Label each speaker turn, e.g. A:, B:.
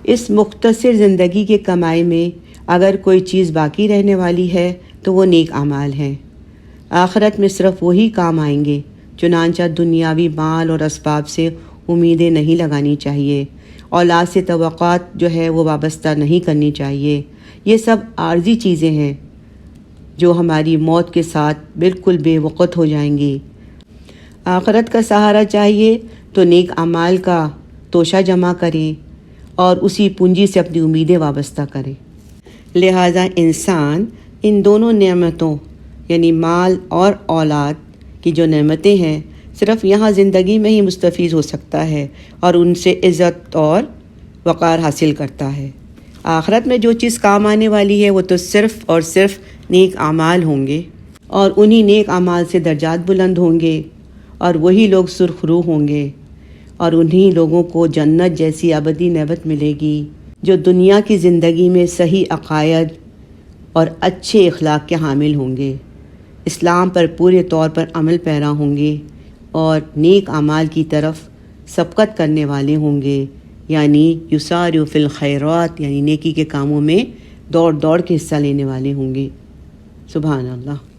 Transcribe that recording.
A: اس مختصر زندگی کے کمائی میں اگر کوئی چیز باقی رہنے والی ہے تو وہ نیک اعمال ہیں۔ آخرت میں صرف وہی کام آئیں گے، چنانچہ دنیاوی مال اور اسباب سے امیدیں نہیں لگانی چاہیے، اولاد سے توقعات جو ہے وہ وابستہ نہیں کرنی چاہیے۔ یہ سب عارضی چیزیں ہیں جو ہماری موت کے ساتھ بالکل بے وقت ہو جائیں گی۔ آخرت کا سہارا چاہیے تو نیک اعمال کا توشہ جمع کریں اور اسی پونجی سے اپنی امیدیں وابستہ کریں۔ لہٰذا انسان ان دونوں نعمتوں یعنی مال اور اولاد کی جو نعمتیں ہیں صرف یہاں زندگی میں ہی مستفیض ہو سکتا ہے اور ان سے عزت اور وقار حاصل کرتا ہے۔ آخرت میں جو چیز کام آنے والی ہے وہ تو صرف اور صرف نیک اعمال ہوں گے، اور انہی نیک اعمال سے درجات بلند ہوں گے، اور وہی لوگ سرخ روح ہوں گے، اور انہی لوگوں کو جنت جیسی ابدی نعمت ملے گی جو دنیا کی زندگی میں صحیح عقائد اور اچھے اخلاق کے حامل ہوں گے، اسلام پر پورے طور پر عمل پیرا ہوں گے اور نیک اعمال کی طرف سبقت کرنے والے ہوں گے، یعنی یسارعوا فی الخیرات، یعنی نیکی کے کاموں میں دوڑ دوڑ کے حصہ لینے والے ہوں گے۔ سبحان اللہ۔